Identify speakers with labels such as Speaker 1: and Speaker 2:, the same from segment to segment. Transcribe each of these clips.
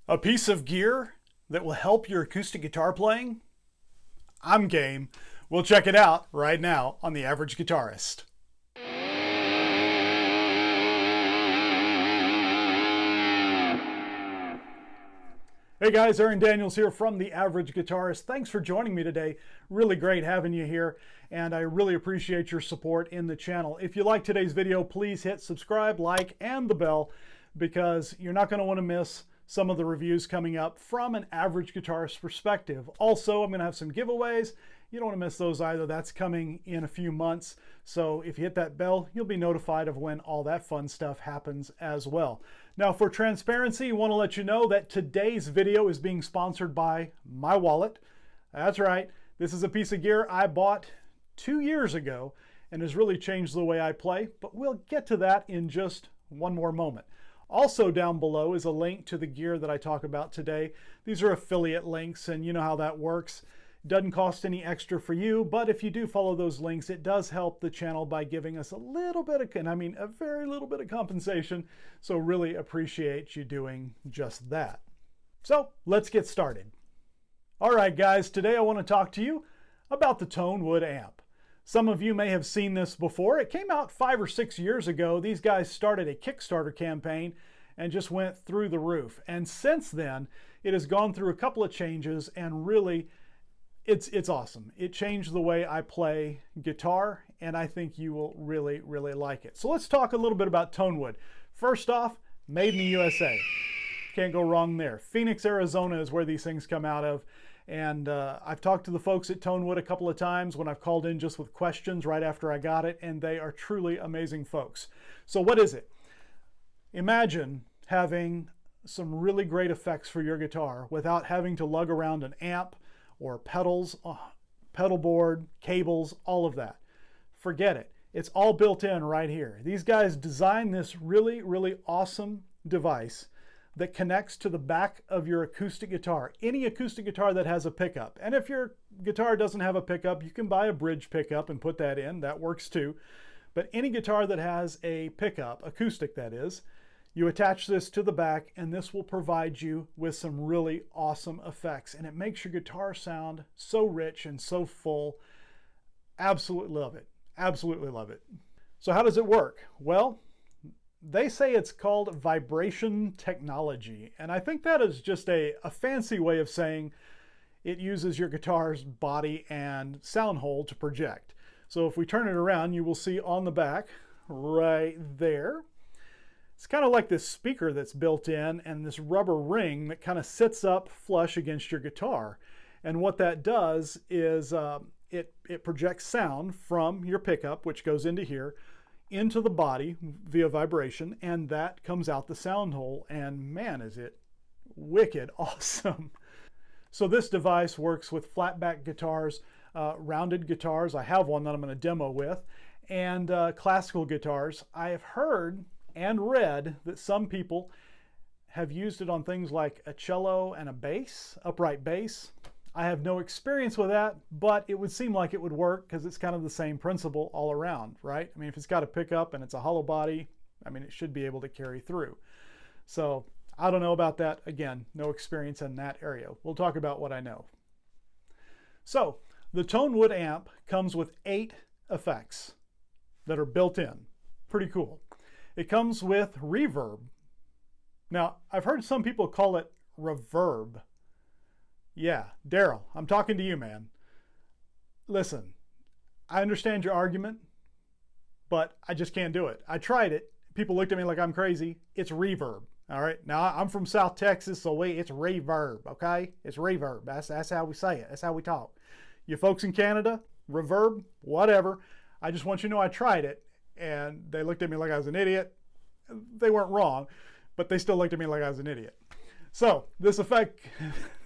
Speaker 1: A piece of gear that will help your acoustic guitar playing? I'm game. We'll check it out right now on The Average Guitarist. Hey guys, Aaron Daniels here from The Average Guitarist. Thanks for joining me today. Really great having you here, and I really appreciate your support in the channel. If you like today's video, please hit subscribe, like, and the bell, because you're not going to want to miss some of the reviews coming up from an average guitarist perspective. Also, I'm going to have some giveaways. You don't want to miss those either. That's coming in a few months. So if you hit that bell, you'll be notified of when all that fun stuff happens as well. Now, for transparency, I want to let you know that today's video is being sponsored by my wallet. That's right. This is a piece of gear I bought 2 years ago and has really changed the way I play, but we'll get to that in just one more moment. Also down below is a link to the gear that I talk about today. These are affiliate links, and you know how that works. It doesn't cost any extra for you, but if you do follow those links, it does help the channel by giving us a little bit of, and I mean a very little bit of compensation. So really appreciate you doing just that. So let's get started. All right, guys, today I want to talk to you about the ToneWood Amp. Some of you may have seen this before. It came out 5 or 6 years ago. These guys started a Kickstarter campaign and just went through the roof. And since then, it has gone through a couple of changes, and really, it's awesome. It changed the way I play guitar, and I think you will really, really like it. So let's talk a little bit about ToneWood. First off, made in the USA. Can't go wrong there. Phoenix, Arizona is where these things come out of. And I've talked to the folks at ToneWood a couple of times when I've called in just with questions right after I got it, and they are truly amazing folks. So what is it? Imagine having some really great effects for your guitar without having to lug around an amp or pedals, pedal board, cables, all of that. Forget it. It's all built in right here. These guys designed this really, really awesome device that connects to the back of your acoustic guitar, any acoustic guitar that has a pickup. And if your guitar doesn't have a pickup, you can buy a bridge pickup and put that in. That works too. But any guitar that has a pickup, acoustic that is, you attach this to the back, and this will provide you with some really awesome effects. And it makes your guitar sound so rich and so full. Absolutely love it. Absolutely love it. So how does it work? Well, they say it's called vibration technology, and I think that is just a fancy way of saying it uses your guitar's body and sound hole to project. So if we turn it around, you will see on the back right there, it's kind of like this speaker that's built in and this rubber ring that kind of sits up flush against your guitar. And what that does is it projects sound from your pickup, which goes into here, into the body via vibration, and that comes out the sound hole, and man, is it wicked awesome. So this device works with flatback guitars, rounded guitars. I have one that I'm going to demo with, and classical guitars. I have heard and read that some people have used it on things like a cello and a bass, upright bass. I have no experience with that, but it would seem like it would work because it's kind of the same principle all around, right? I mean, if it's got a pickup and it's a hollow body, I mean, it should be able to carry through. So I don't know about that. Again, no experience in that area. We'll talk about what I know. So the ToneWood Amp comes with 8 effects that are built in. Pretty cool. It comes with reverb. Now, I've heard some people call it Ra-verb. Yeah, Darrell, I'm talking to you, man. Listen, I understand your argument, but I just can't do it. I tried it. People looked at me like I'm crazy. It's reverb, all right? Now, I'm from South Texas, so it's reverb, okay? It's reverb. That's how we say it. That's how we talk. You folks in Canada, reverb, whatever. I just want you to know I tried it, and they looked at me like I was an idiot. They weren't wrong, but they still looked at me like I was an idiot. So this effect,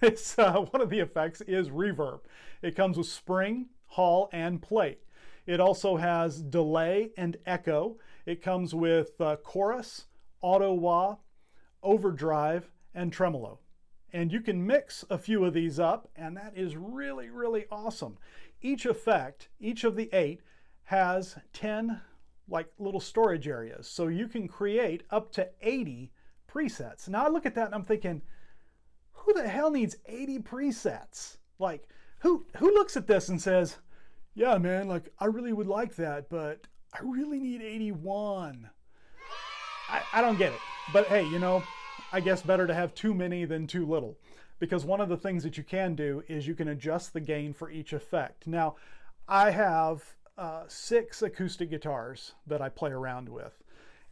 Speaker 1: one of the effects is reverb. It comes with spring, hall, and plate. It also has delay and echo. It comes with chorus, auto-wah, overdrive, and tremolo. And you can mix a few of these up, and that is really, really awesome. Each effect, each of the 8, has 10 like little storage areas. So you can create up to 80 presets. Now I look at that and I'm thinking, who the hell needs 80 presets? Like, who looks at this and says, yeah, man, like, I really would like that, but I really need 81. I don't get it. But hey, you know, I guess better to have too many than too little. Because one of the things that you can do is you can adjust the gain for each effect. Now, I have 6 acoustic guitars that I play around with.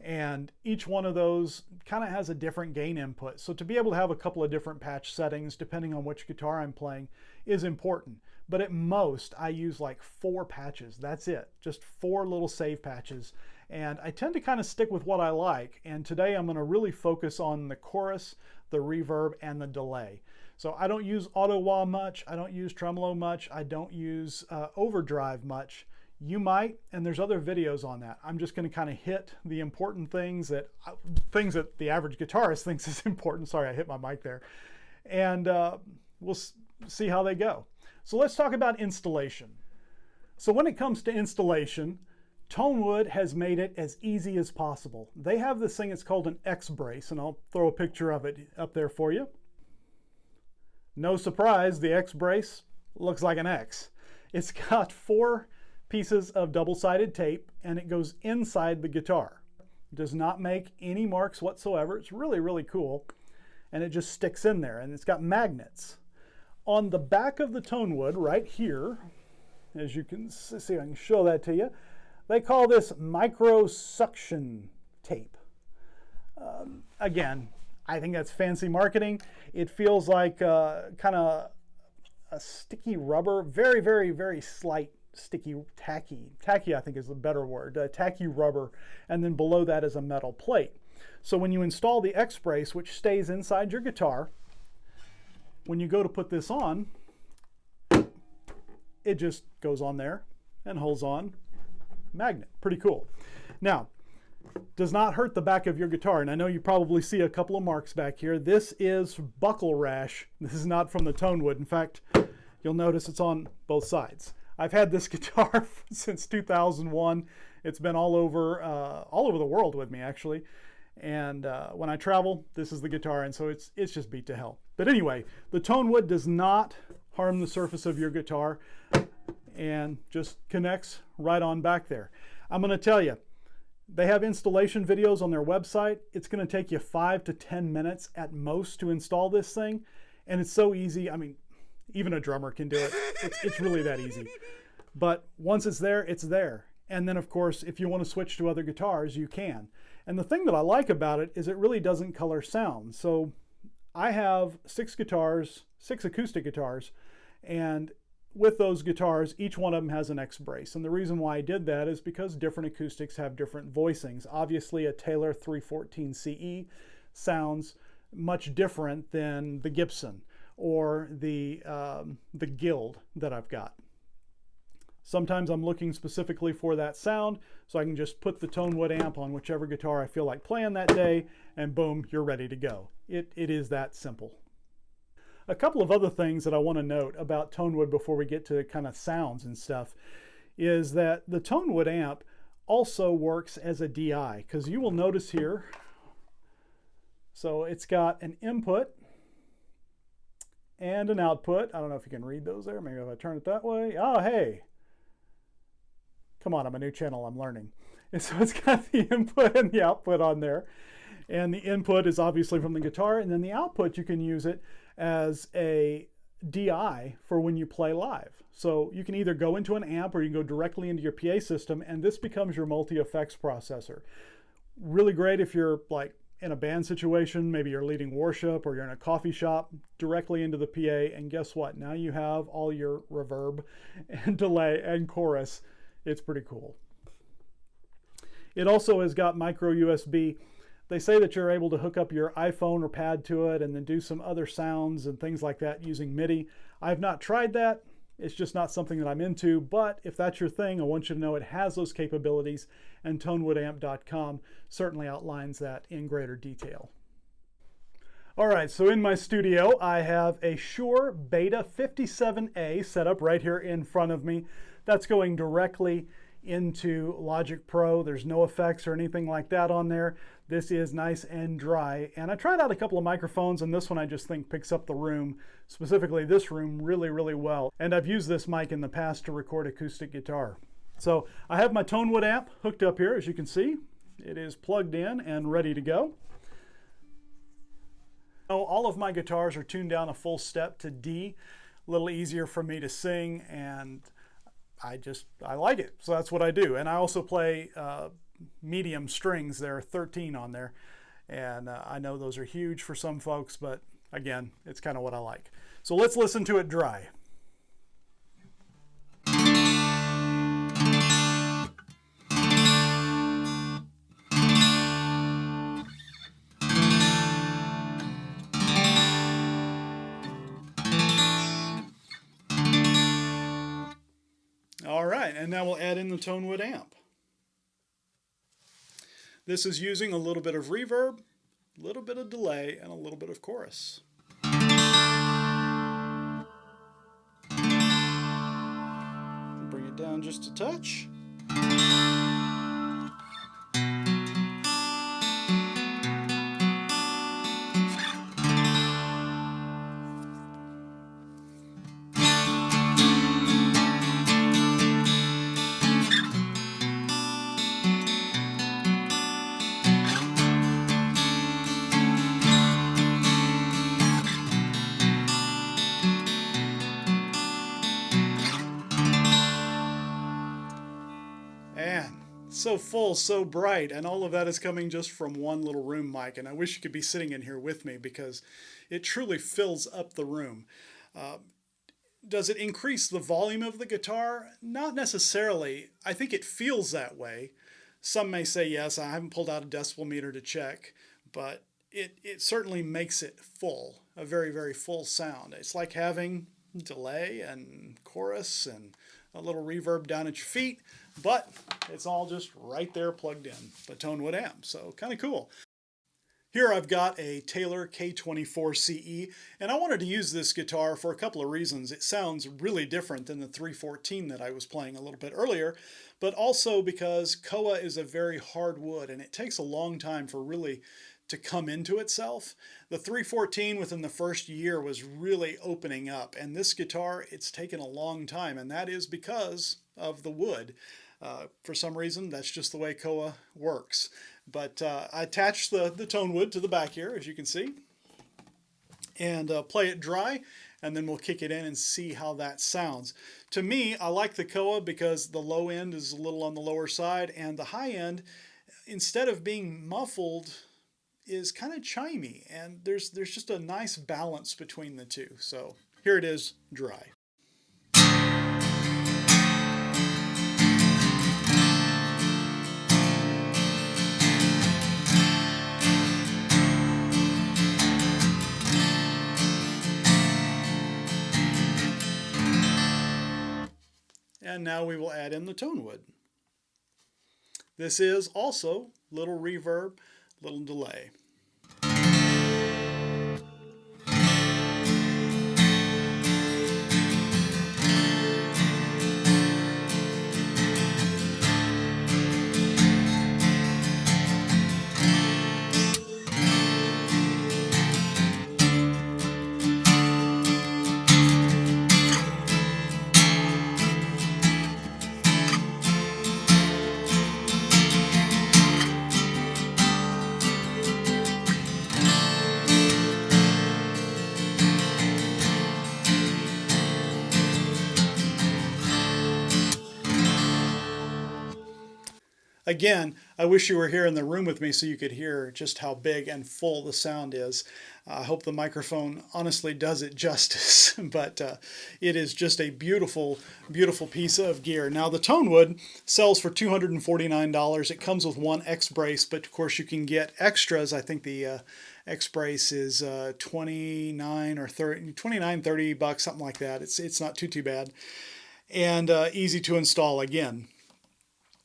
Speaker 1: And each one of those kind of has a different gain input. So to be able to have a couple of different patch settings, depending on which guitar I'm playing, is important. But at most, I use like 4 patches. That's it. Just 4 little save patches. And I tend to kind of stick with what I like. And today I'm going to really focus on the chorus, the reverb, and the delay. So I don't use auto-wah much. I don't use tremolo much. I don't use overdrive much. You might, and there's other videos on that. I'm just going to kind of hit the important things that the average guitarist thinks is important. Sorry, I hit my mic there. And we'll see how they go. So let's talk about installation. So when it comes to installation, ToneWood has made it as easy as possible. They have this thing, it's called an X brace, and I'll throw a picture of it up there for you. No surprise, the X brace looks like an X. It's got 4 pieces of double-sided tape, and it goes inside the guitar. It does not make any marks whatsoever. It's really, really cool. And it just sticks in there, and it's got magnets. On the back of the ToneWood, right here, as you can see, I can show that to you, they call this micro suction tape. Again, I think that's fancy marketing. It feels like kind of a sticky rubber, very, very, very slight sticky, tacky. Tacky, I think, is the better word. Tacky rubber, and then below that is a metal plate. So when you install the X brace, which stays inside your guitar, when you go to put this on, it just goes on there and holds on. Magnet. Pretty cool. Now, does not hurt the back of your guitar, and I know you probably see a couple of marks back here. This is buckle rash. This is not from the ToneWood. In fact, you'll notice it's on both sides. I've had this guitar since 2001. It's been all over the world with me, actually. And when I travel, this is the guitar, and so it's just beat to hell. But anyway, the ToneWood does not harm the surface of your guitar and just connects right on back there. I'm going to tell you, they have installation videos on their website. It's going to take you 5 to 10 minutes at most to install this thing, and it's so easy. I mean, even a drummer can do it. It's really that easy. But once it's there, it's there. And then, of course, if you want to switch to other guitars, you can. And the thing that I like about it is it really doesn't color sound. So I have 6 guitars, 6 acoustic guitars, and with those guitars, each one of them has an X brace. And the reason why I did that is because different acoustics have different voicings. Obviously, a Taylor 314 CE sounds much different than the Gibson or the Guild that I've got. Sometimes I'm looking specifically for that sound, so I can just put the ToneWood amp on whichever guitar I feel like playing that day, and boom, you're ready to go. It is that simple. A couple of other things that I want to note about ToneWood before we get to kind of sounds and stuff is that the ToneWood amp also works as a DI, because you will notice here, so it's got an input and an output. I don't know if you can read those there. Maybe if I turn it that way. Oh, hey. Come on, I'm a new channel, I'm learning. And so it's got the input and the output on there. And the input is obviously from the guitar, and then the output, you can use it as a DI for when you play live. So you can either go into an amp or you can go directly into your PA system, and this becomes your multi-effects processor. Really great if you're like in a band situation, maybe you're leading worship or you're in a coffee shop, directly into the PA, and guess what? Now you have all your reverb and delay and chorus. It's pretty cool. It also has got micro USB. They say that you're able to hook up your iPhone or pad to it and then do some other sounds and things like that using MIDI. I've not tried that. It's just not something that I'm into, but if that's your thing, I want you to know it has those capabilities, and ToneWoodAmp.com certainly outlines that in greater detail. All right, so in my studio, I have a Shure Beta 57A set up right here in front of me. That's going directly into Logic Pro. There's no effects or anything like that on there. This is nice and dry. And I tried out a couple of microphones, and this one I just think picks up the room, specifically this room, really, really well. And I've used this mic in the past to record acoustic guitar. So I have my ToneWood amp hooked up here, as you can see. It is plugged in and ready to go. All of my guitars are tuned down a full step to D. A little easier for me to sing, and I like it, so that's what I do. And I also play medium strings. There are 13 on there, and I know those are huge for some folks, but again, it's kind of what I like. So let's listen to it dry. All right, and now we'll add in the ToneWood amp. This is using a little bit of reverb, a little bit of delay, and a little bit of chorus. Bring it down just a touch. And so full, so bright, and all of that is coming just from one little room mic. And I wish you could be sitting in here with me because it truly fills up the room. Does it increase the volume of the guitar? Not necessarily. I think it feels that way. Some may say yes. I haven't pulled out a decibel meter to check, but it certainly makes it full, a very, very full sound. It's like having delay and chorus and a little reverb down at your feet, but it's all just right there plugged in, the ToneWood amp, so kind of cool. Here I've got a Taylor K24 CE, and I wanted to use this guitar for a couple of reasons. It sounds really different than the 314 that I was playing a little bit earlier, but also because koa is a very hard wood, and it takes a long time for really to come into itself. The 314 within the first year was really opening up, and this guitar, it's taken a long time, and that is because of the wood. For some reason, that's just the way koa works. But I attached the ToneWood to the back here, as you can see, and play it dry, and then we'll kick it in and see how that sounds. To me, I like the koa because the low end is a little on the lower side, and the high end, instead of being muffled, is kind of chimey, and there's just a nice balance between the two. So here it is dry. And now we will add in the ToneWood. This is also little reverb, little delay. Again, I wish you were here in the room with me so you could hear just how big and full the sound is. I hope the microphone honestly does it justice, but it is just a beautiful, beautiful piece of gear. Now the ToneWood sells for $249. It comes with one X brace, but of course you can get extras. I think the X brace is 29 or 30, 29, 30 bucks, something like that. It's not too bad, and easy to install again.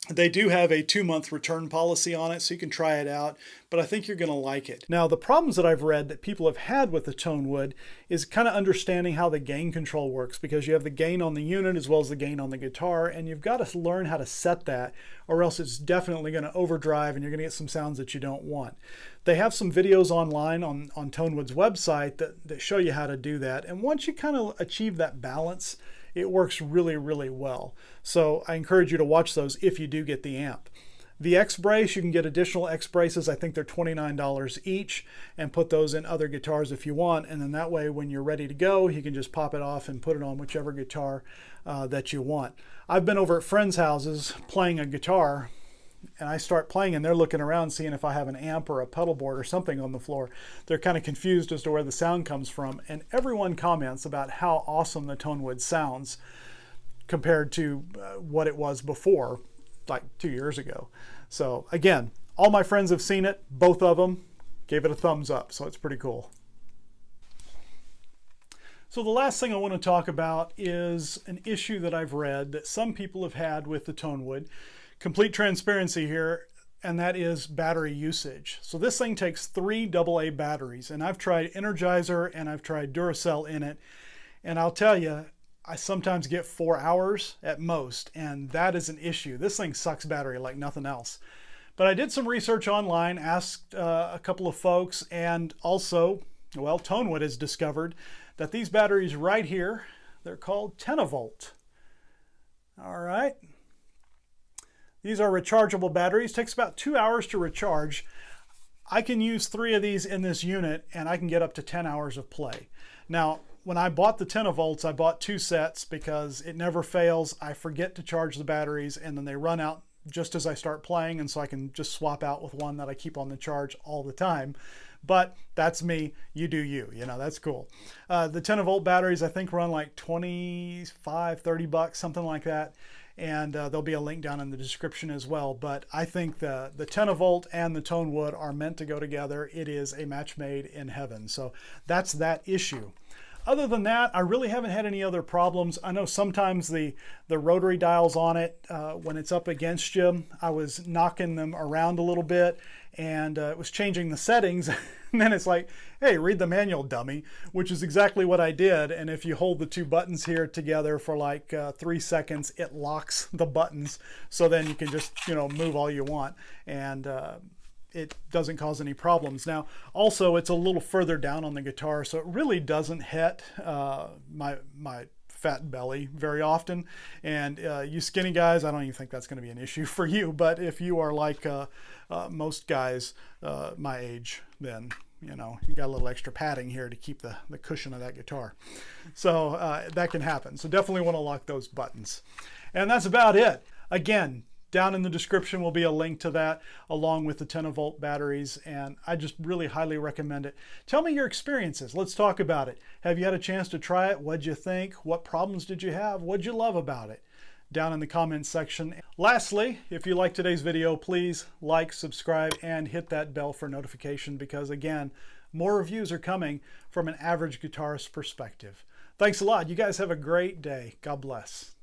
Speaker 1: They do have a 2-month return policy on it, so you can try it out, but I think you're going to like it. Now, the problems that I've read that people have had with the ToneWood is kind of understanding how the gain control works, because you have the gain on the unit as well as the gain on the guitar, and you've got to learn how to set that, or else it's definitely going to overdrive and you're going to get some sounds that you don't want. They have some videos online on ToneWood's website that show you how to do that, and once you kind of achieve that balance, it works really, really well. So I encourage you to watch those if you do get the amp. The X brace, you can get additional X braces. I think they're $29 each, and put those in other guitars if you want. And then that way, when you're ready to go, you can just pop it off and put it on whichever guitar that you want. I've been over at friends' houses playing a guitar, and I start playing and they're looking around seeing if I have an amp or a pedal board or something on the floor. They're kind of confused as to where the sound comes from, and everyone comments about how awesome the ToneWood sounds compared to what it was before, like 2 years ago. So again, all my friends have seen it, both of them gave it a thumbs up, so it's pretty cool. So the last thing I want to talk about is an issue that I've read that some people have had with the ToneWood. Complete transparency here, and that is battery usage. So this thing takes 3 AA batteries, and I've tried Energizer and I've tried Duracell in it, and I'll tell you, I sometimes get 4 hours at most, and that is an issue. This thing sucks battery like nothing else. But I did some research online, asked a couple of folks, and also, well, ToneWood has discovered that these batteries right here, they're called 10-volt. All right. These are rechargeable batteries. Takes about 2 hours to recharge. I can use 3 of these in this unit and I can get up to 10 hours of play. Now, when I bought the 10-volts, I bought 2 sets because it never fails. I forget to charge the batteries and then they run out just as I start playing, and so I can just swap out with one that I keep on the charge all the time. But that's me, you do you, that's cool. The 10-volt batteries I think run like 25, 30 bucks, something like that. And there'll be a link down in the description as well. But I think the 10-volt and the ToneWood are meant to go together. It is a match made in heaven. So that's that issue. Other than that, I really haven't had any other problems. I know sometimes the rotary dials on it, when it's up against you, I was knocking them around a little bit, and it was changing the settings. And then it's like, hey, read the manual, dummy, which is exactly what I did. And if you hold the 2 buttons here together for like 3 seconds, it locks the buttons. So then you can just, move all you want. And it doesn't cause any problems. Now, also, it's a little further down on the guitar, so it really doesn't hit my fat belly very often. And you skinny guys, I don't even think that's going to be an issue for you. But if you are like most guys my age, then you got a little extra padding here to keep the cushion of that guitar. So that can happen. So definitely want to lock those buttons. And that's about it. Again, down in the description will be a link to that along with the 10-volt batteries, and I just really highly recommend it. Tell me your experiences. Let's talk about it. Have you had a chance to try it? What'd you think? What problems did you have? What'd you love about it? Down in the comments section. Lastly, if you like today's video, please like, subscribe, and hit that bell for notification, because again, more reviews are coming from an average guitarist perspective. Thanks a lot. You guys have a great day. God bless.